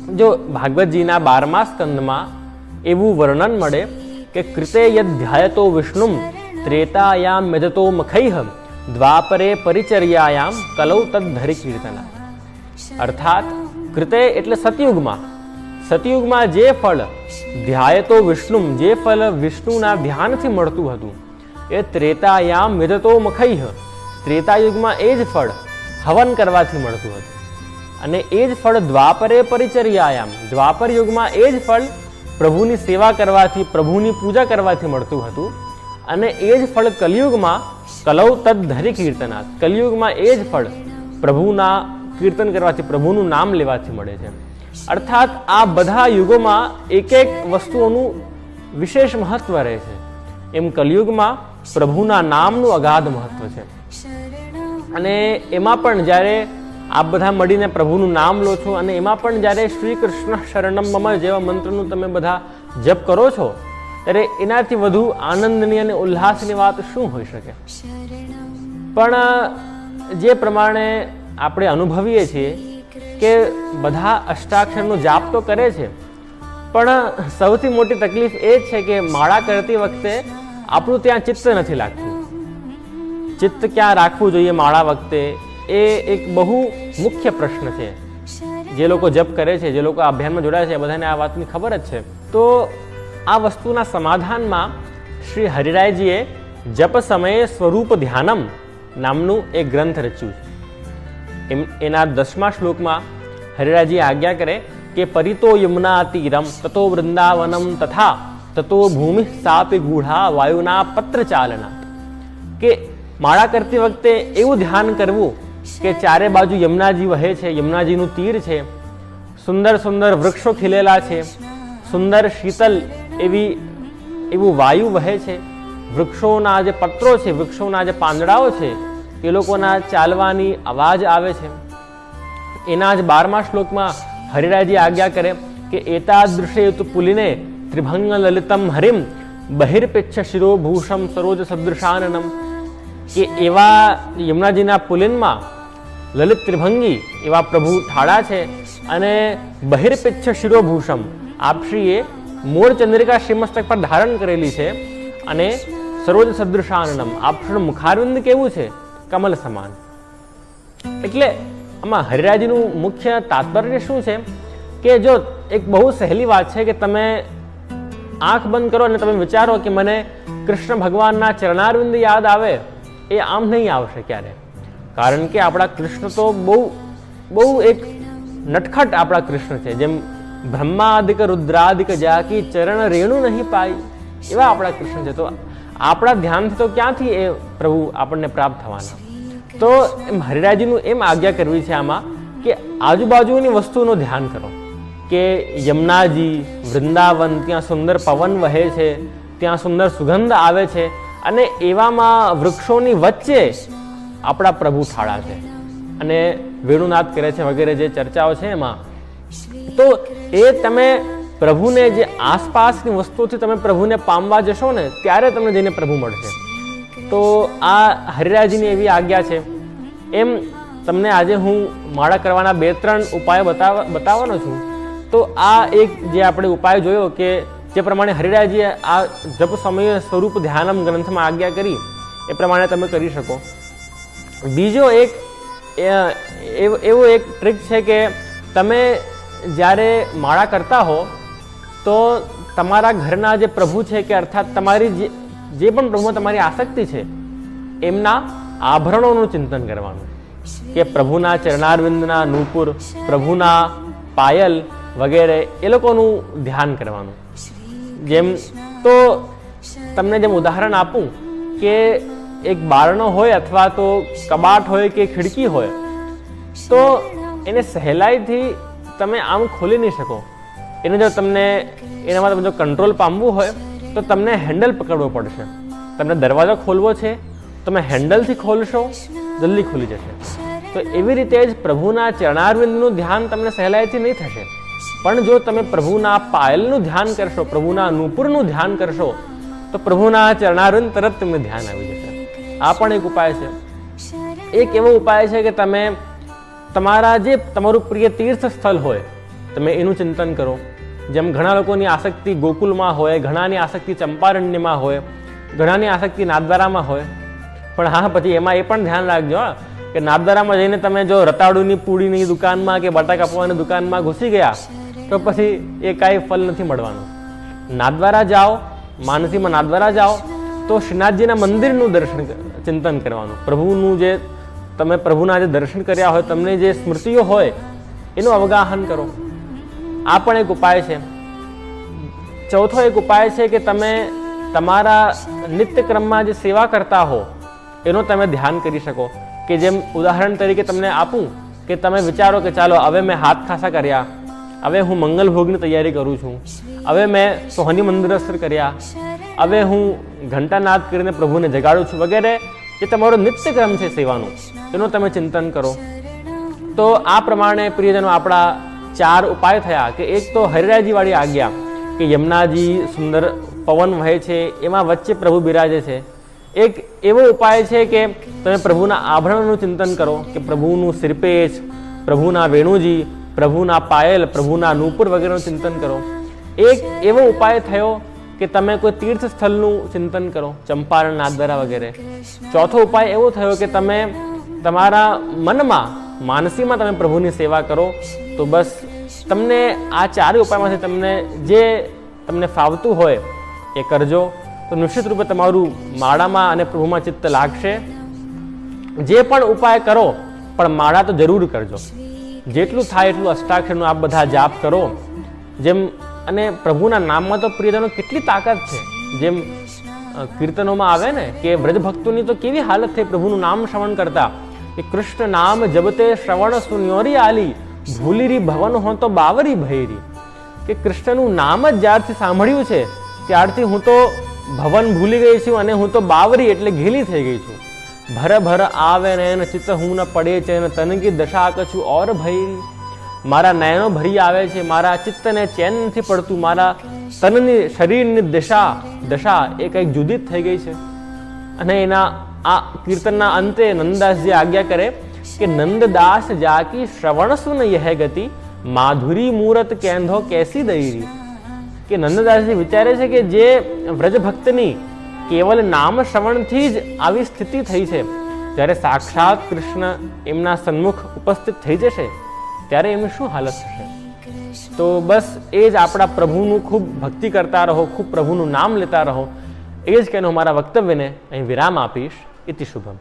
જો ભાગવતજીના 12મા સ્કંદમાં એવું વર્ણન મળે કે કૃતે યદ ધ્યાયતો વિષ્ણુમ ત્રેતાયામ મેદતો મખૈહ દ્વાપરે પરિચર્યાયામ કલૌ તદ ધરી કીર્તના. અર્થાત કૃતે એટલે સતયુગમાં જે ફળ ધ્યાયતો વિષ્ણુમ, જે ફળ વિષ્ણુના ધ્યાનથી મળતું હતું, એ ત્રેતાયામ મેદતો મખૈહ, ત્રેતાયુગમાં એ જ ફળ હવન કરવાથી મળતું હતું. અને એ જ ફળ દ્વાપરે પરિચર્યાયામ, દ્વાપર યુગમાં એ જ ફળ પ્રભુની સેવા કરવાથી, પ્રભુની પૂજા કરવાથી મળતું હતું. અને એ જ ફળ કલિયુગમાં કલૌ તદ ધરી કીર્તનાથ, કલિયુગમાં એ જ ફળ પ્રભુના કીર્તન કરવાથી, પ્રભુનું નામ લેવાથી મળે છે. અર્થાત આ બધા યુગોમાં એક એક વસ્તુઓનું વિશેષ મહત્વ રહે છે. એમ કલિયુગમાં પ્રભુના નામનું અગાધ મહત્વ છે. અને એમાં પણ જ્યારે આપ બધા મળીને પ્રભુનું નામ લો છો, અને એમાં પણ જ્યારે શ્રી કૃષ્ણ શરણમ મમ જેવા મંત્રનું તમે બધા જપ કરો છો, ત્યારે એનાથી વધુ આનંદની અને ઉલ્લાસની વાત શું હોઈ શકે. પણ જે પ્રમાણે આપણે અનુભવીએ છીએ કે બધા અષ્ટાક્ષરનો જાપ તો કરે છે, પણ સૌથી મોટી તકલીફ એ છે કે માળા કરતી વખતે આપણું ત્યાં ચિત્ત નથી લાગતું. ચિત્ત ક્યાં રાખવું જોઈએ માળા વખતે, એ એક બહુ મુખ્ય પ્રશ્ન છે. જે લોકો જપ કરે છે, જે લોકો અભિયાનમાં જોડાય છે, બધાને આ વાતની ખબર જ છે. તો આ વસ્તુના સમાધાનમાં શ્રી હરિરાયજીએ જપ સમયે સ્વરૂપ ધ્યાનમ નામનું એક ગ્રંથ રચ્યું છે. એના 10મા શ્લોકમાં હરિરાયજી આજ્ઞા કરે કે પરિતો યમુના તીરમ તતો વૃંદાવનમ તથા તતો ભૂમિ સાપી ગૂઢા વાયુના પત્ર ચાલના. કે માળા કરતી વખતે એવું ધ્યાન કરવું કે ચારે બાજુ યમુનાજી વહે છે, યમુનાજીનું તીર છે, સુંદર સુંદર વૃક્ષો ખીલેલા છે, સુંદર શીતલ એવું વાયુ વહે છે, વૃક્ષોના જે પત્રો છે, વૃક્ષોના જે પાંદડાઓ છે, એ લોકોના ચાલવાની અવાજ આવે છે. એના જ 12મા શ્લોકમાં હરિરાયજી આજ્ઞા કરે કે એતાદૃશે તુ પુલિને ત્રિભંગ લલિતમ હરિમ બહિર્પિચ્છ શિરોભૂષમ સરોજ સદૃશાનનમ. કે એવા યમુનાજીના પુલિનમાં લલિત ત્રિભંગી એવા પ્રભુ ઠાળા છે, અને બહિર્પિચ્છ શિરોભૂષમ, આપશ્રીએ મોર ચંદ્રિકા શ્રીમસ્તક પર ધારણ કરેલી છે, અને સરોજ સદૃશાનનમ, આપશ્રીનું મુખારવિંદ કેવું છે, કમલ સમાન. એટલે આમાં હરિરાયજીનું મુખ્ય તાત્પર્ય શું છે કે જો એક બહુ સહેલી વાત છે કે તમે આંખ બંધ કરો અને તમે વિચારો કે મને કૃષ્ણ ભગવાનના ચરણારવિંદ યાદ આવે, એ આમ નહીં આવશે ક્યારે. કારણ કે આપણા કૃષ્ણ તો બહુ એક નટખટ આપણા કૃષ્ણ છે. જેમ બ્રહ્માદિક રુદ્રાદિક જાકી ચરણ રેણુ નહીં પાઈ, એવા આપણા કૃષ્ણ છે. તો આપણા ધ્યાનથી તો ક્યાંથી એ પ્રભુ આપણને પ્રાપ્ત થવાના. તો એમ હરિરાયજીનું એમ આજ્ઞા કરવી છે આમાં કે આજુબાજુની વસ્તુનું ધ્યાન કરો. કે યમુનાજી, વૃંદાવન, ત્યાં સુંદર પવન વહે છે, ત્યાં સુંદર સુગંધ આવે છે, અને એવામાં વૃક્ષોની વચ્ચે આપણા પ્રભુ ઠાળા છે અને વેણુનાદ કરે છે વગેરે જે ચર્ચાઓ છે એમાં. તો એ તમે પ્રભુને, જે આસપાસની વસ્તુથી તમે પ્રભુને પામવા જશો ને, ત્યારે તમને જઈને પ્રભુ મળશે. તો આ હરિરાયજીની એવી આજ્ઞા છે. એમ તમને આજે હું માળા કરવાના 2-3 ઉપાયો બતાવવાનો છું. તો આ એક જે આપણે ઉપાય જોયો કે જે પ્રમાણે હરિરાયજીએ આ જપ સમયે સ્વરૂપ ધ્યાનમ ગ્રંથમાં આજ્ઞા કરી, એ પ્રમાણે તમે કરી શકો. બીજો એક એવો એક ટ્રીક છે કે તમે જ્યારે માળા કરતા હો તો તમારા ઘરના જે પ્રભુ છે, કે અર્થાત તમારી જે પણ પ્રભુમાં તમારી આસક્તિ છે, એમના આભરણોનું ચિંતન કરવાનું. કે પ્રભુના ચરણારવિંદના નૂપુર, પ્રભુના પાયલ વગેરે, એ લોકોનું ધ્યાન કરવાનું. જેમ તો તમને જેમ ઉદાહરણ આપું કે એક બારણો હોય અથવા તો કબાટ હોય કે ખિડકી હોય, તો એને સહેલાઈથી તમે આમ ખોલી નહીં શકો. એને જો તમને એનામાં તમે જો કંટ્રોલ પામવું હોય તો તમને હેન્ડલ પકડવો પડશે. તમને દરવાજો ખોલવો છે, તમે હેન્ડલથી ખોલશો, જલ્દી ખુલી જશે. તો એવી રીતે જ પ્રભુના ચરણારવિંદનું ધ્યાન તમને સહેલાઈથી નહીં થશે. પણ જો તમે પ્રભુના પાયલનું ધ્યાન કરશો, પ્રભુના નૂપુરનું ધ્યાન કરશો, તો પ્રભુના ચરણારવિંદ તરત તમને ધ્યાન આવી જશે. આ પણ એક ઉપાય છે. એક એવો ઉપાય છે કે તમે તમારા જે તમારું પ્રિય તીર્થ સ્થળ હોય તમે એનું ચિંતન કરો. જેમ ઘણા લોકોની આસક્તિ ગોકુલમાં હોય, ઘણાની આસક્તિ ચંપારણ્યમાં હોય, ઘણાની આસક્તિ નાથદ્વારામાં હોય. પણ હા, પછી એમાં એ પણ ધ્યાન રાખજો કે નાથદ્વારામાં જઈને તમે જો રતાળુની પૂડીની દુકાનમાં કે બટાકા પૌવાની દુકાનમાં ઘૂસી ગયા તો પછી એ કાંઈ ફલ નથી મળવાનું. નાથદ્વારા જાઓ, માનસીમાં નાથદ્વારા જાઓ તો શ્રીનાથજીના મંદિરનું દર્શન ચિંતન કરવાનું. પ્રભુનું જે તમે પ્રભુના જે દર્શન કર્યા હોય, તમને જે સ્મૃતિઓ હોય એનું અવગાહન કરો. આ પણ એક ઉપાય છે. ચોથો એક ઉપાય છે કે તમે તમારા નિત્યક્રમમાં જે સેવા કરતા હો એનો તમે ધ્યાન કરી શકો. કે જેમ ઉદાહરણ તરીકે તમને આપું કે તમે વિચારો કે ચાલો હવે મેં હાથ ખાસા કર્યા, હવે હું મંગલ ભોગની તૈયારી કરું છું, હવે મેં સોહની મંદિરસ્થ કર્યા, હવે હું ઘંટાનાદ કરીને પ્રભુને જગાડું છું વગેરે. જે તમારો નિત્યક્રમ છે સેવાનું એનું તમે ચિંતન કરો. તો આ પ્રમાણે પ્રિયજનો આપણા 4 ઉપાય થયા કે એક તો હરિરાયજી વાળી આજ્ઞા કે યમુનાજી સુંદર પવન વહે છે એમાં વચ્ચે પ્રભુ બિરાજે છે. એક એવો ઉપાય છે કે તમે પ્રભુના આભરણનું ચિંતન કરો કે પ્રભુનું સિરપેચ, પ્રભુના વેણુજી, પ્રભુના પાયલ, પ્રભુના નૂપુર વગેરેનું ચિંતન કરો. એક એવો ઉપાય થયો કે તમે કોઈ તીર્થ સ્થળનું ચિંતન કરો, ચંપારણ, નાથદ્વારા વગેરે. ચોથો ઉપાય એવો થયો કે તમે તમારા મનમાં, માનસીમાં તમે પ્રભુની સેવા કરો. તો બસ તમને આ 4 ઉપાયમાંથી તમને જે તમને ફાવતું હોય એ કરજો. તો નિશ્ચિત રૂપે તમારું માળામાં અને પ્રભુમાં ચિત્ત લાગશે. જે પણ ઉપાય કરો પણ માળા તો જરૂર કરજો. જેટલું થાય એટલું અષ્ટાક્ષરનું આપ બધા જાપ કરો. જેમ અને પ્રભુના નામમાં તો પ્રિયજનો કેટલી તાકાત છે. જેમ કીર્તનોમાં આવે ને કે વ્રજ ભક્તોની તો કેવી હાલત થઈ પ્રભુનું નામ શ્રવણ કરતા કે કૃષ્ણ નામ જબતે શ્રવણ સુન્યોરી આલી, ભૂલીરી ભવન હો તો બાવરી ભૈરી. કે કૃષ્ણનું નામ જ જ્યારથી સાંભળ્યું છે ત્યારથી હું તો ભવન ભૂલી ગઈ છું અને હું તો બાવરી એટલે ઘેલી થઈ ગઈ છું. ભર ભર આવે નયન ચિત્ત હું ન પડે છે ને તનકી દશા કછું ઓર ભૈરી. મારા નયનો ભરી આવે છે, મારા ચિત્તને ચેન નથી પડતું, મારા તનની શરીરની દશા એ કંઈક જુદી જ થઈ ગઈ છે. અને એના આ કીર્તનના અંતે નંદદાસજી આજ્ઞા કરે કે નંદદાસ જાકી શ્રવણ સુન યહ ગતિ, માધુરી મૂરત કેંધો કેસી દઈરી. કે નંદદાસજી વિચારે છે કે જે વ્રજ ભક્તની કેવલ નામ શ્રવણથી જ આવી સ્થિતિ થઈ છે, જ્યારે સાક્ષાત કૃષ્ણ એમના સન્મુખ ઉપસ્થિત થઈ જશે ત્યારે એમની શું હાલત થશે. તો બસ એ જ આપણા પ્રભુનું ખૂબ ભક્તિ કરતા રહો, ખૂબ પ્રભુનું નામ લેતા રહો. એ જ કહીને હું મારા વક્તવ્યને અહીં વિરામ આપીશ. ઇતિ શુભમ.